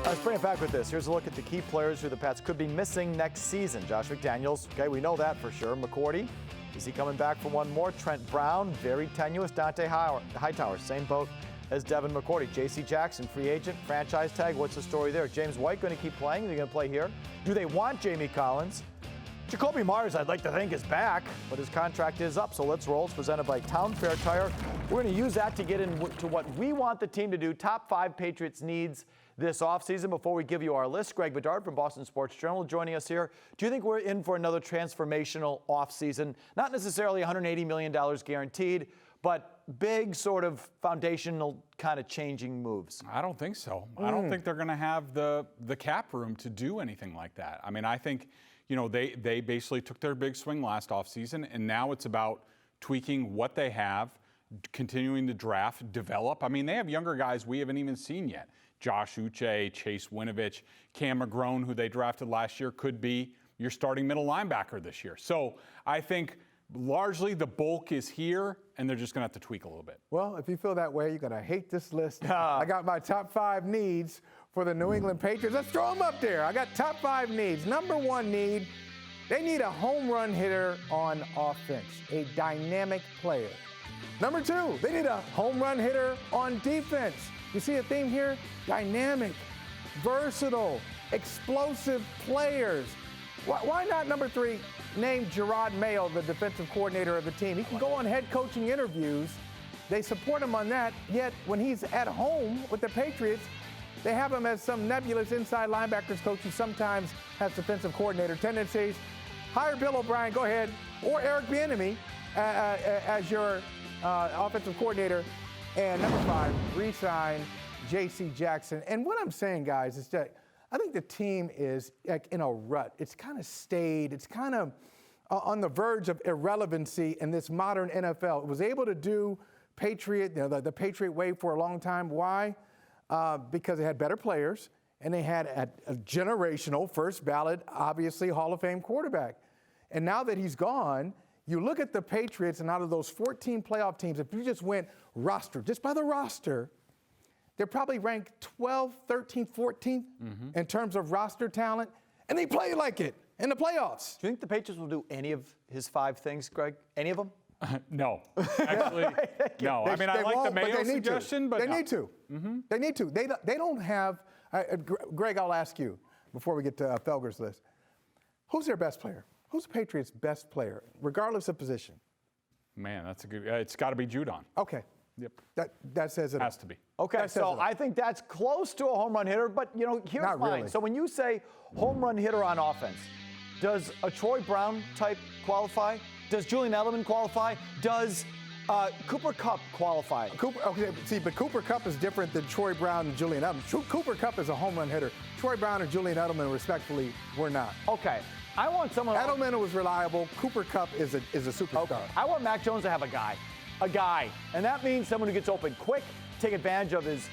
Let's bring it back with this. Here's a look at the key players who the Pats could be missing next season. Josh McDaniels, okay, we know that for sure. McCourty, is he coming back for one more? Trent Brown, very tenuous. Dante Hightower, same boat as Devin McCourty. J.C. Jackson, free agent, franchise tag. What's the story there? James White going to keep playing? Is he going to play here? Do they want Jamie Collins? Jacoby Myers, I'd like to think, is back, but his contract is up. So let's roll. It's presented by Town Fair Tire. We're going to use that to get into what we want the team to do. Top 5 Patriots needs this offseason. Before we give you our list, Greg Bedard from Boston Sports Journal joining us here. Do you think we're in for another transformational offseason? Not necessarily $180 million guaranteed, but big sort of foundational kind of changing moves. I don't think so. I don't think they're going to have the cap room to do anything like that. I mean, I think, you know, they basically took their big swing last offseason, and now it's about tweaking what they have, continuing to draft, develop. I mean, they have younger guys we haven't even seen yet. Josh Uche, Chase Winovich, Cam McGrone, who they drafted last year, could be your starting middle linebacker this year. So I think largely the bulk is here, and they're just going to have to tweak a little bit. Well, if you feel that way, you're going to hate this list. I got my top 5 needs for the New England Patriots. Let's throw them up there. I got top 5 needs. Number 1 need, they need a home run hitter on offense, a dynamic player. Number 2, they need a home run hitter on defense. You see a theme here? Dynamic, versatile, explosive players. Why not number 3, name Gerard Mayo, the defensive coordinator of the team? He can go on head coaching interviews. They support him on that, yet when he's at home with the Patriots, they have him as some nebulous inside linebackers coach who sometimes has defensive coordinator tendencies. Hire Bill O'Brien, go ahead, or Eric Bieniemy as your offensive coordinator. And number 5, re-sign J.C. Jackson. And what I'm saying, guys, is that I think the team is like in a rut. It's kind of stayed. It's kind of on the verge of irrelevancy in this modern NFL. It was able to do the Patriot way for a long time. Why? Because they had better players, and they had a generational, first ballot, obviously Hall of Fame quarterback. And now that he's gone, you look at the Patriots, and out of those 14 playoff teams, if you just went roster, just by the roster, they're probably ranked 12th, 13th, 14th in terms of roster talent, and they play like it in the playoffs. Do you think the Patriots will do any of his 5 things, Greg? Any of them? No. Actually, no. I mean, I like the Mayo suggestion, but they need to. They need to. They don't have Greg, I'll ask you before we get to Felger's list. Who's their best player? Who's the Patriots' best player, regardless of position? Man, that's a good. It's got to be Judon. Okay. Yep. That says it. Has to be. Okay, so I think that's close to a home run hitter, but you know, here's Not mine. really. So when you say home run hitter on offense, does a Troy Brown type qualify? Does Julian Edelman qualify? Does Cooper Kupp qualify? But Cooper Kupp is different than Troy Brown and Julian Edelman. Cooper Kupp is a home run hitter. Troy Brown and Julian Edelman, respectfully, were not. Okay. I want someone. Edelman was reliable. Cooper Kupp is a superstar. Okay. I want Mac Jones to have a guy. And that means someone who gets open quick, take advantage of his,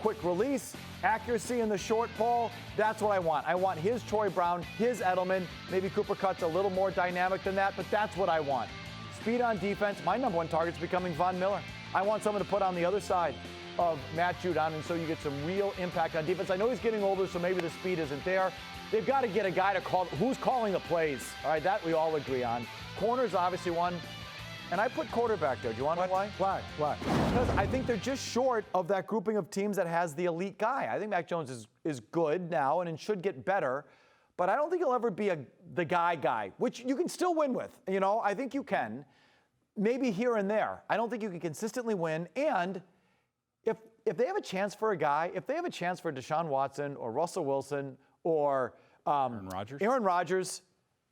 quick release, accuracy in the short ball. That's what I want. I want his Troy Brown, his Edelman. Maybe Cooper Kupp's a little more dynamic than that, but that's what I want. Speed on defense. My number 1 target's becoming Von Miller. I want someone to put on the other side of Matt Judon, and so you get some real impact on defense. I know he's getting older, so maybe the speed isn't there. They've got to get a guy to call. Who's calling the plays? All right, that we all agree on. Corner's obviously one. And I put quarterback there. Do you want to know why? Why? Because I think they're just short of that grouping of teams that has the elite guy. I think Mac Jones is good now and should get better, but I don't think he'll ever be the guy, which you can still win with. I think you can. Maybe here and there. I don't think you can consistently win. And if they have a chance for a guy, if they have a chance for Deshaun Watson or Russell Wilson or Aaron Rodgers,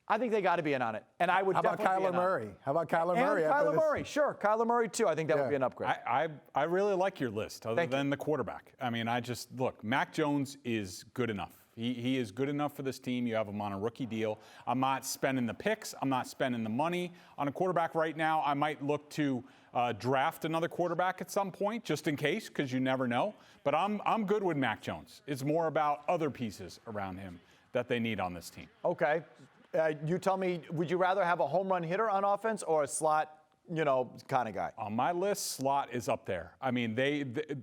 I think they got to be in on it. And I would definitely be in on it. How about Kyler Murray? Kyler Murray, sure. Kyler Murray, too. I think that would be an upgrade. I really like your list, other than the quarterback. I mean, look, Mac Jones is good enough. He is good enough for this team. You have him on a rookie deal. I'm not spending the picks. I'm not spending the money on a quarterback right now. I might look to draft another quarterback at some point, just in case, because you never know. But I'm good with Mac Jones. It's more about other pieces around him that they need on this team. Okay. You tell me, would you rather have a home run hitter on offense or a slot, kind of guy? On my list, slot is up there. I mean,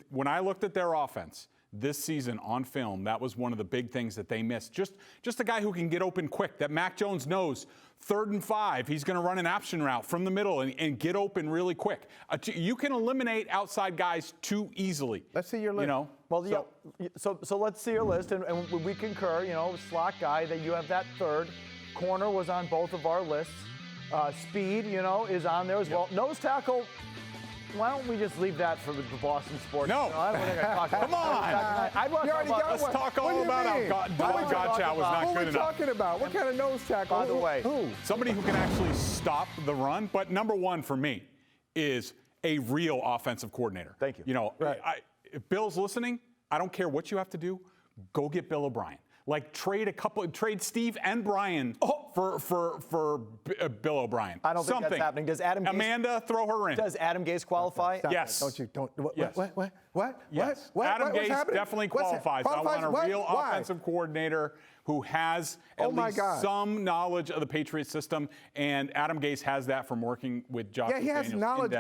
when I looked at their offense, this season on film, that was one of the big things that they missed. Just a guy who can get open quick, that Mac Jones knows 3rd and 5, he's going to run an option route from the middle and get open really quick. You can eliminate outside guys too easily. Let's see your list. You know? Well, so let's see your list, and we concur. Slot guy, that you have that 3rd. Corner was on both of our lists. Speed, is on there as well. Nose tackle. Why don't we just leave that for the Boston Sports? No. I don't think I talk about Come on. Let's talk all about how Devon Godchaux was not good enough. What are we talking about? What kind of nose tackle? By the way, who? Somebody who can actually stop the run. But number one for me is a real offensive coordinator. Thank you. Right. If Bill's listening, I don't care what you have to do. Go get Bill O'Brien. Like trade Steve and Brian for Bill O'Brien. I don't think that's happening. Does Adam Gase, Amanda throw her in? Does Adam Gase qualify? Yes. What? Yes. What? Adam What's Gase happening? definitely qualifies. I want a real offensive coordinator who has at least some knowledge of the Patriots system, and Adam Gase has that from working with Josh McDaniels. He has knowledge.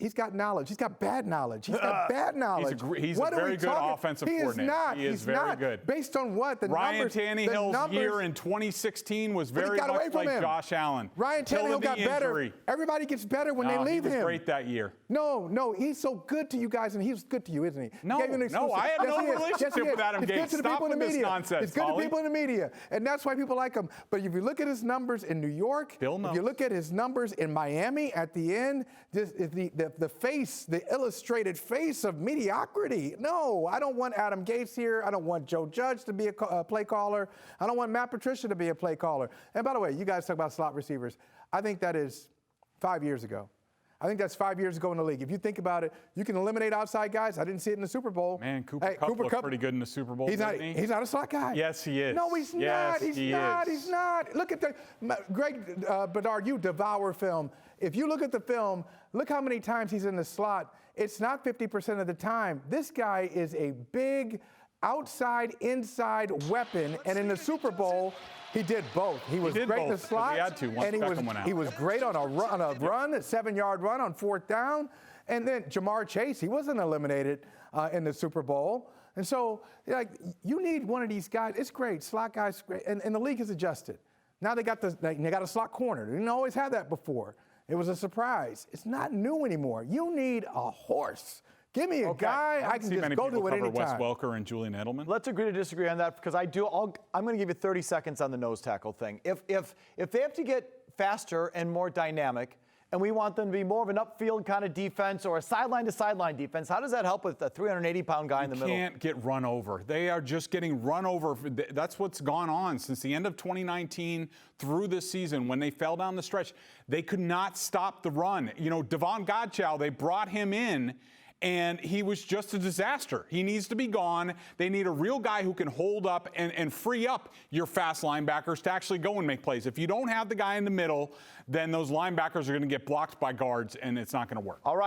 He's got knowledge. He's got bad knowledge. He's got bad knowledge. He's a very good offensive coordinator. He is very good. Based on what? Ryan Tannehill's year in 2016 was very much like Josh Allen. Ryan Tannehill got better. Everybody gets better when they leave him. He was great that year. No, he's so good to you guys, and he's good to you, isn't he? No, I have no relationship with Adam Gase. Stop with this nonsense, He's good to people in the media, and that's why people like him. But if you look at his numbers in New York, if you look at his numbers in Miami at the end, this is the illustrated face of mediocrity. No, I don't want Adam Gase here. I don't want Joe Judge to be a play caller. I don't want Matt Patricia to be a play caller. And by the way, you guys talk about slot receivers. I think that is 5 years ago. I think that's 5 years ago in the league. If you think about it, you can eliminate outside guys. I didn't see it in the Super Bowl. Man, Cooper Kupp looked pretty good in the Super Bowl, He's not a slot guy. Yes, he is. No, he's not. He's not. Look at Greg Bedard, you devour film. If you look at the film, look how many times he's in the slot. It's not 50% of the time. This guy is a big outside, inside weapon, and in the Super Bowl, he did both. He was great in the slot, and he was great on a run, a 7-yard run on 4th down. And then Jamar Chase, he wasn't eliminated in the Super Bowl. And so, you need one of these guys. It's great, slot guys, great, and the league has adjusted. Now they got a slot corner. They didn't always have that before. It was a surprise. It's not new anymore. You need a horse. Give me a guy I can just go to at any time. Wes Welker and Julian Edelman. Let's agree to disagree on that, because I'm going to give you 30 seconds on the nose tackle thing. If they have to get faster and more dynamic, and we want them to be more of an upfield kind of defense or a sideline-to-sideline defense, how does that help with a 380-pound guy in the middle? You can't get run over. They are just getting run over. That's what's gone on since the end of 2019 through this season. When they fell down the stretch, they could not stop the run. Devon Godchaux, they brought him in, and he was just a disaster. He needs to be gone. They need a real guy who can hold up and free up your fast linebackers to actually go and make plays. If you don't have the guy in the middle, then those linebackers are going to get blocked by guards, and it's not going to work. All right.